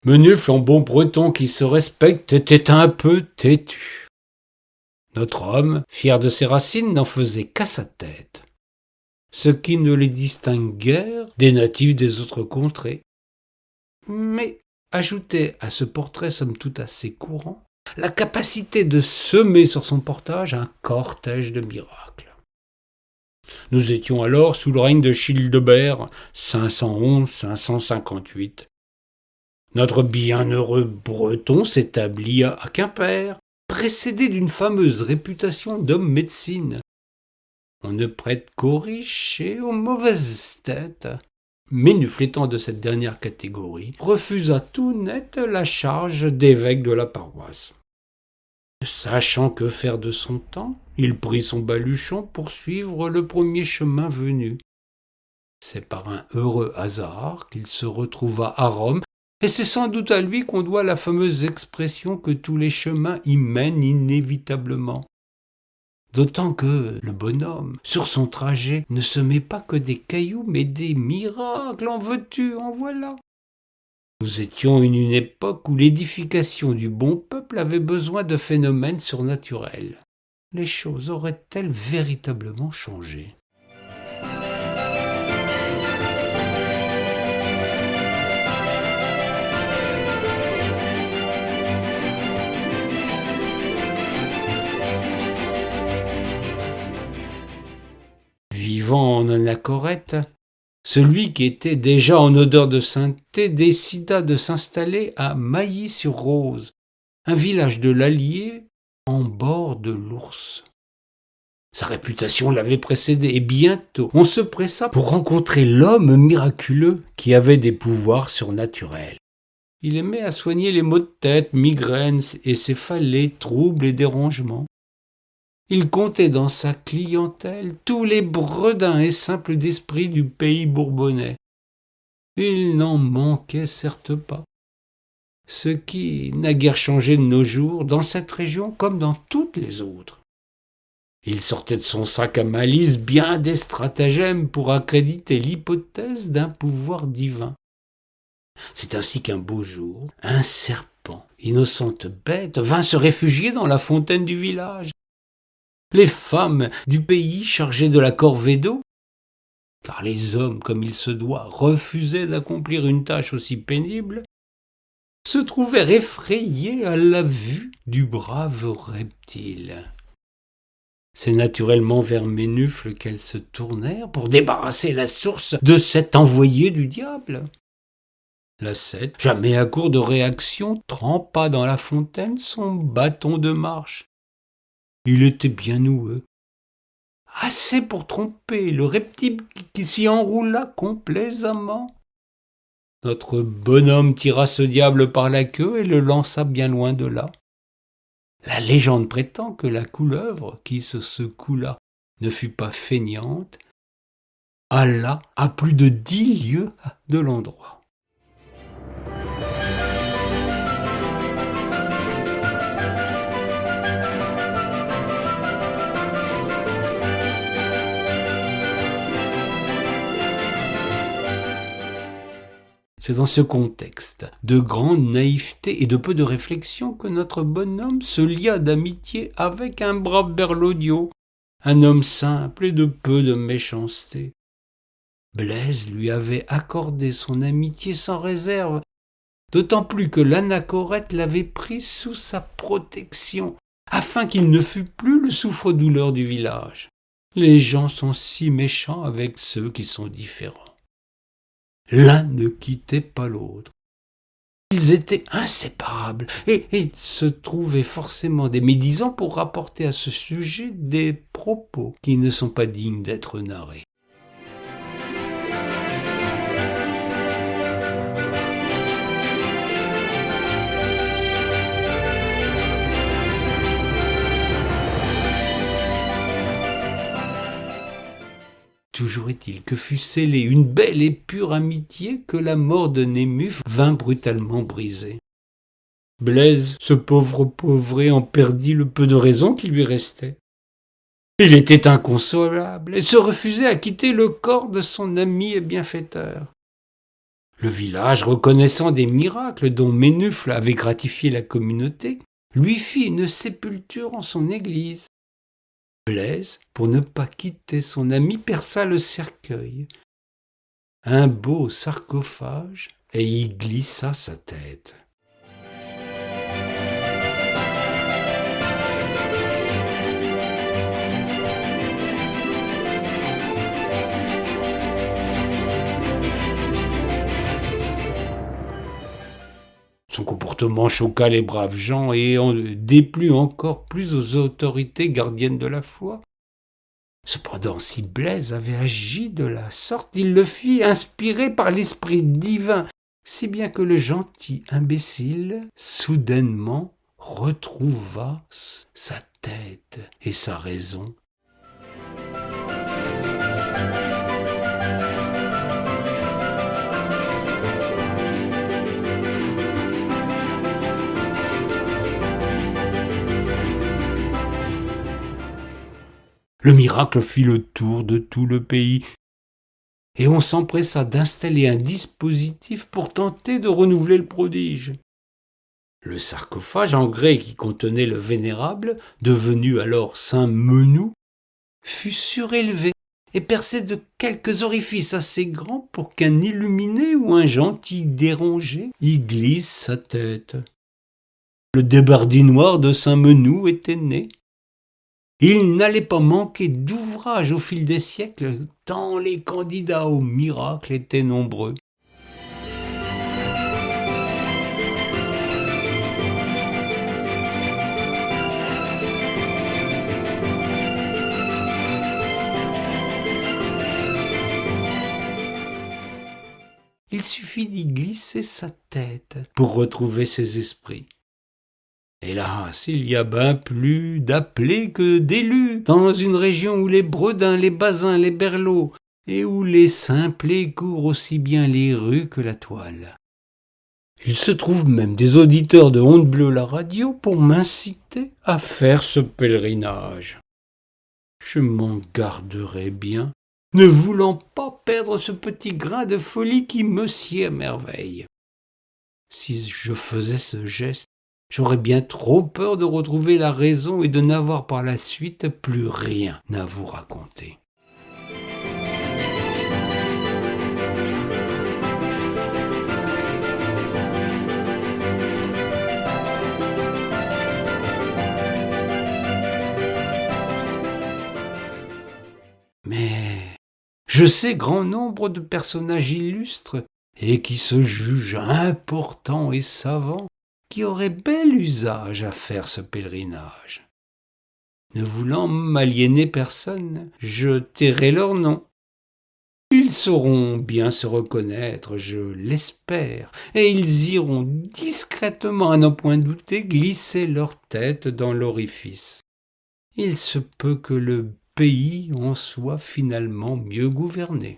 Menufle, en bon breton qui se respecte, était un peu têtu. Notre homme, fier de ses racines, n'en faisait qu'à sa tête, ce qui ne les distingue guère des natifs des autres contrées. Mais ajoutez à ce portrait somme toute assez courant la capacité de semer sur son portage un cortège de miracles. Nous étions alors sous le règne de Childebert, 511-558. Notre bienheureux breton s'établit à Quimper, précédé d'une fameuse réputation d'homme médecine. On ne prête qu'aux riches et aux mauvaises têtes. Menufle étant de cette dernière catégorie, refusa tout net la charge d'évêque de la paroisse. Sachant que faire de son temps, il prit son baluchon pour suivre le premier chemin venu. C'est par un heureux hasard qu'il se retrouva à Rome, et c'est sans doute à lui qu'on doit la fameuse expression que tous les chemins y mènent inévitablement. D'autant que le bonhomme, sur son trajet, ne semait pas que des cailloux, mais des miracles, en veux-tu, en voilà. Nous étions en une époque où l'édification du bon peuple avait besoin de phénomènes surnaturels. Les choses auraient-elles véritablement changé ? Vivant en Anachorète, celui qui était déjà en odeur de sainteté décida de s'installer à Mailly-sur-Rose, un village de l'Allier en bord de l'Ourcq. Sa réputation l'avait précédé et bientôt on se pressa pour rencontrer l'homme miraculeux qui avait des pouvoirs surnaturels. Il aimait à soigner les maux de tête, migraines et céphalées, troubles et dérangements. Il comptait dans sa clientèle tous les bredins et simples d'esprit du pays bourbonnais. Il n'en manquait certes pas. Ce qui n'a guère changé de nos jours dans cette région comme dans toutes les autres. Il sortait de son sac à malice bien des stratagèmes pour accréditer l'hypothèse d'un pouvoir divin. C'est ainsi qu'un beau jour, un serpent, innocente bête, vint se réfugier dans la fontaine du village. Les femmes du pays chargées de la corvée d'eau, car les hommes, comme il se doit, refusaient d'accomplir une tâche aussi pénible, se trouvèrent effrayées à la vue du brave reptile. C'est naturellement vers Menufle qu'elles se tournèrent pour débarrasser la source de cet envoyé du diable. L'ascète, jamais à court de réaction, trempa dans la fontaine son bâton de marche. Il était bien noueux, assez pour tromper le reptile qui s'y enroula complaisamment. Notre bonhomme tira ce diable par la queue et le lança bien loin de là. La légende prétend que la couleuvre, qui se secoua, ne fut pas feignante, alla à plus de 10 lieues de l'endroit. C'est dans ce contexte de grande naïveté et de peu de réflexion que notre bonhomme se lia d'amitié avec un brave Berlaudio, un homme simple et de peu de méchanceté. Blaise lui avait accordé son amitié sans réserve, d'autant plus que l'Anachorète l'avait pris sous sa protection, afin qu'il ne fût plus le souffre-douleur du village. Les gens sont si méchants avec ceux qui sont différents. L'un ne quittait pas l'autre. Ils étaient inséparables et il se trouvait forcément des médisants pour rapporter à ce sujet des propos qui ne sont pas dignes d'être narrés. Toujours est-il que fut scellée une belle et pure amitié que la mort de Némuf vint brutalement briser. Blaise, ce pauvre pauvré, en perdit le peu de raison qui lui restait. Il était inconsolable et se refusait à quitter le corps de son ami et bienfaiteur. Le village, reconnaissant des miracles dont Ménufle avait gratifié la communauté, lui fit une sépulture en son église. Blaise, pour ne pas quitter son ami, perça le cercueil, un beau sarcophage, et y glissa sa tête. Son comportement choqua les braves gens et en déplut encore plus aux autorités gardiennes de la foi. Cependant, si Blaise avait agi de la sorte, il le fit inspiré par l'esprit divin, si bien que le gentil imbécile, soudainement, retrouva sa tête et sa raison. Le miracle fit le tour de tout le pays, et on s'empressa d'installer un dispositif pour tenter de renouveler le prodige. Le sarcophage en grès qui contenait le vénérable, devenu alors saint Menou, fut surélevé et percé de quelques orifices assez grands pour qu'un illuminé ou un gentil dérangé y glisse sa tête. Le débardinoir de saint Menou était né. Il n'allait pas manquer d'ouvrage au fil des siècles, tant les candidats au miracle étaient nombreux. Il suffit d'y glisser sa tête pour retrouver ses esprits. Hélas, il y a bien plus d'appelés que d'élus dans une région où les bredins, les basins, les berlots et où les simplets courent aussi bien les rues que la toile. Il se trouve même des auditeurs de Honte Bleue la radio pour m'inciter à faire ce pèlerinage. Je m'en garderai bien, ne voulant pas perdre ce petit grain de folie qui me sied à merveille. Si je faisais ce geste, j'aurais bien trop peur de retrouver la raison et de n'avoir par la suite plus rien à vous raconter. Mais je sais grand nombre de personnages illustres et qui se jugent importants et savants, qui auraient bel usage à faire ce pèlerinage. Ne voulant m'aliéner personne, je tairai leur nom. Ils sauront bien se reconnaître, je l'espère, et ils iront discrètement, à n'en point douter, glisser leur tête dans l'orifice. Il se peut que le pays en soit finalement mieux gouverné.